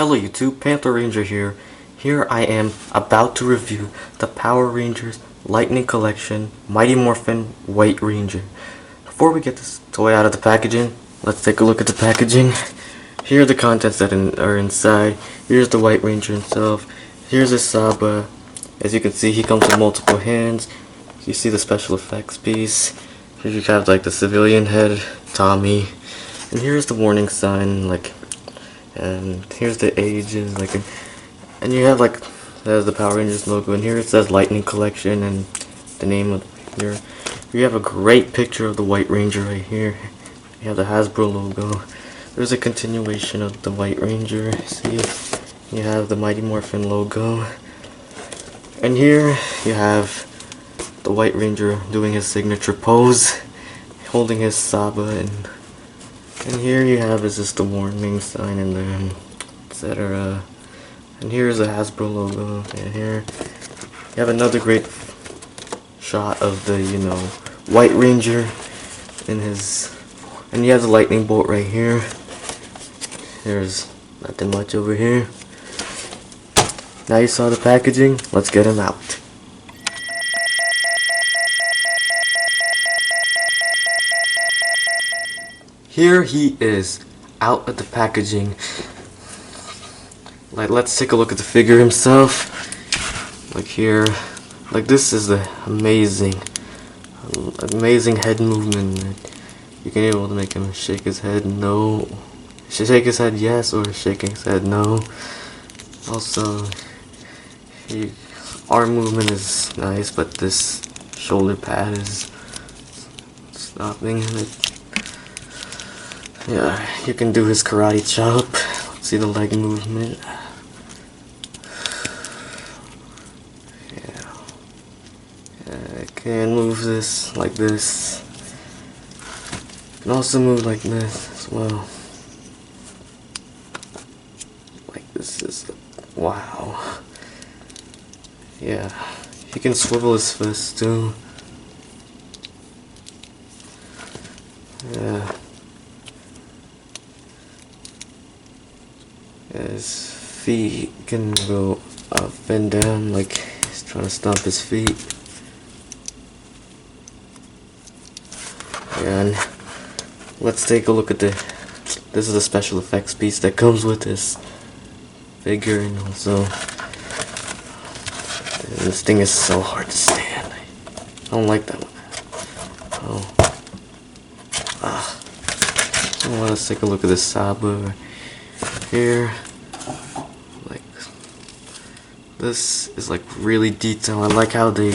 Hello YouTube, Panther Ranger here. Here I am about to review the Power Rangers Lightning Collection Mighty Morphin White Ranger. Before we get this toy out of the packaging, let's take a look at the packaging. Here are the contents that are inside. Here's the White Ranger himself. Here's his Saba. As you can see, he comes with multiple hands. You see the special effects piece. Here you have like the civilian head, Tommy. And here's the warning sign, and here's the ages, and you have there's the Power Rangers logo, and here it says Lightning Collection and the name of here. You have a great picture of the White Ranger right here. You have the Hasbro logo. There's a continuation of the White Ranger. See, you have the Mighty Morphin logo, and here you have the White Ranger doing his signature pose, holding his Saba, and here you have is just the warning sign and then etc. And here's the Hasbro logo, and here you have another great shot of the White Ranger in his, and you have the lightning bolt right here. There's nothing much over here. Now you saw the packaging, let's get him out. Here he is, out of the packaging. Let's take a look at the figure himself. Here, this is the amazing head movement. You can be able to make him shake his head no, shake his head yes, or shaking his head no. Also, arm movement is nice, but this shoulder pad is stopping it. Yeah, you can do his karate chop. Let's see the leg movement. Yeah, I can move this like this. You can also move like this as well. This is wow. Yeah, he can swivel his fist too. Yeah. His feet can go up and down like he's trying to stomp his feet. And let's take a look at this is a special effects piece that comes with this figure, and also this thing is so hard to stand. I don't like that one. So let's take a look at this Saba here. This is really detailed. I like how they,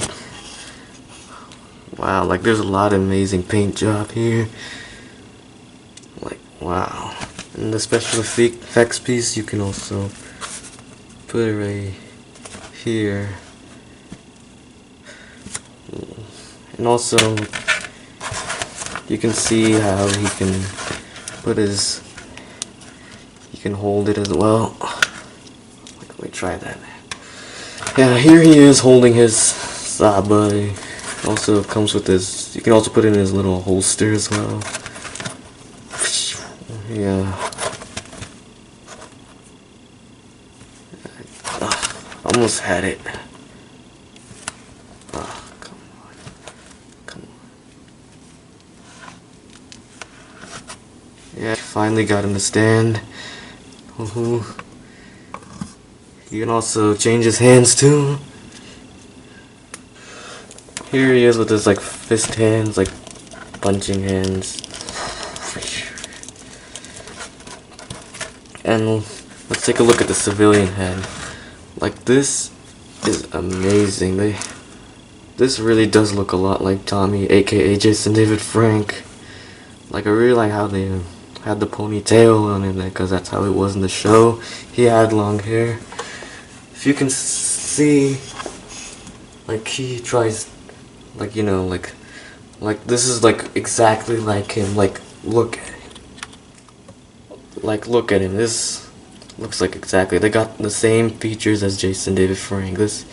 wow, there's a lot of amazing paint job here. Wow. And the special effects piece, you can also put it right here. And also you can see how he can put his, he can hold it as well. Let me try that. Yeah, here he is holding his Saba. Also comes with this, you can also put it in his little holster as well. Yeah. Almost had it. Come on. Come on. Yeah, finally got him to stand. You can also change his hands too. Here he is with his fist hands, punching hands. And let's take a look at the civilian head. This is amazing. This really does look a lot like Tommy, aka Jason David Frank. I really like how they had the ponytail on it, because that's how it was in the show. He had long hair. If you can see, he tries, this is exactly like him. Look at him. Look at him. This looks exactly. They got the same features as Jason David Frank. This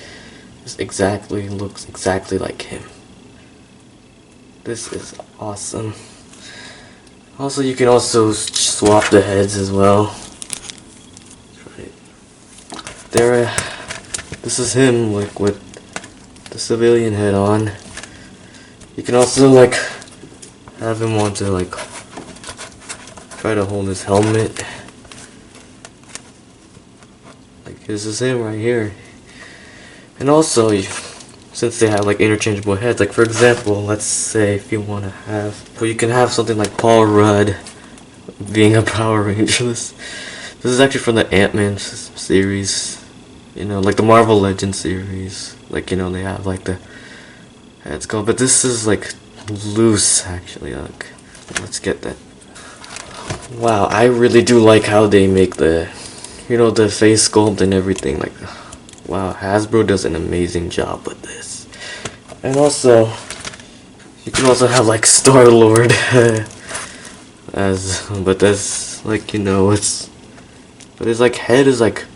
exactly looks exactly like him. This is awesome. Also, you can also swap the heads as well. Try there, this is him, like, with the civilian head on. You can also, like, have him want to, like, try to hold his helmet. Like, this is him right here. And also, since they have, like, interchangeable heads, like, for example, let's say if you want to have, well, you can have something like Paul Rudd being a Power Ranger. This is actually from the Ant-Man series, you know, like the Marvel Legends series. Like, you know, they have, like, the heads go, but this is, like, loose, actually. Like, let's get that. Wow, I really do like how they make the, you know, the face sculpt and everything. Like, wow, Hasbro does an amazing job with this. And also, you can also have, like, Star-Lord but that's, like, you know, but his, like, head is, like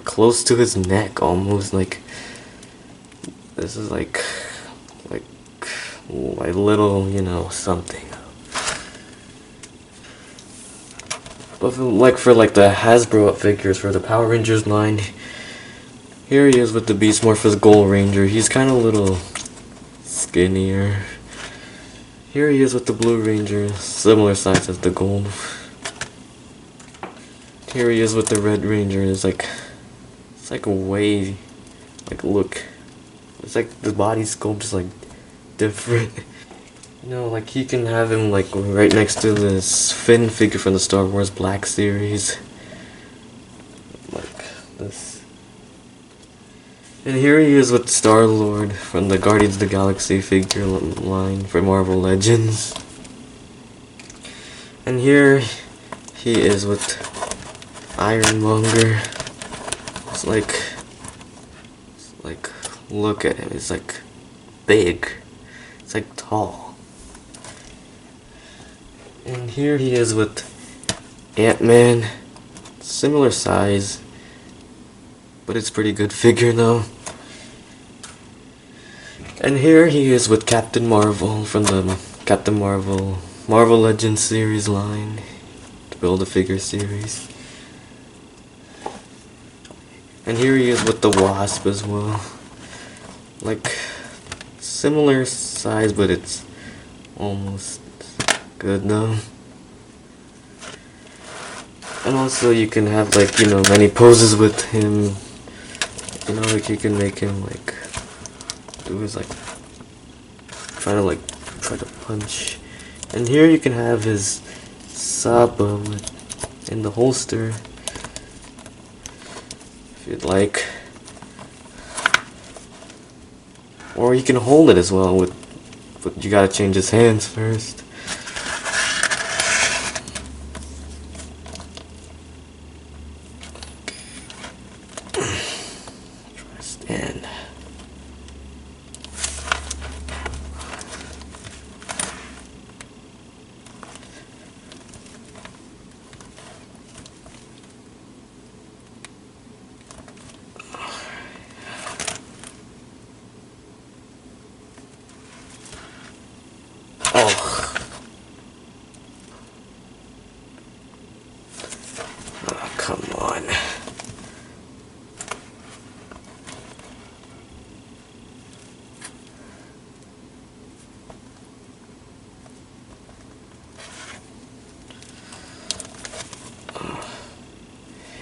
close to his neck, almost. Like, this is, like a little, you know, something. But for the Hasbro figures for the Power Rangers line, here he is with the Beast Morph's Gold Ranger. He's kind of a little skinnier. Here he is with the Blue Ranger, similar size as the Gold. Here he is with the Red Ranger. It's like way, like, look, it's like the body sculpt is, like, different. You know, like, he can have him, like, right next to this Finn figure from the Star Wars Black series. Like this. And here he is with Star-Lord from the Guardians of the Galaxy figure line for Marvel Legends. And here he is with Ironmonger. It's like, look at him. He's, like, big. It's, like, tall. And here he is with Ant-Man. Similar size, but it's pretty good figure though. And here he is with Captain Marvel from the Captain Marvel Legends series line, the Build-A-Figure series. And here he is with the Wasp as well. Like, similar size, but it's almost good though. And also you can have, like, you know, many poses with him. You know, like, you can make him, like, do his, like, try to punch. And here you can have his Saba in the holster, if you'd like. Or you can hold it as well, but you gotta change his hands first. Try to stand. Oh, come on.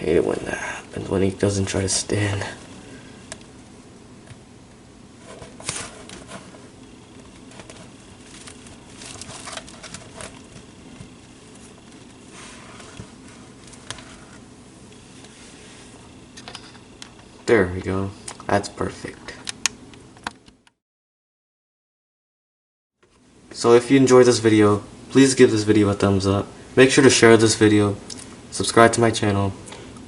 I hate it when that happens, when he doesn't try to stand. There we go. That's perfect. So if you enjoyed this video, please give this video a thumbs up. Make sure to share this video. Subscribe to my channel.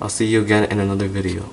I'll see you again in another video.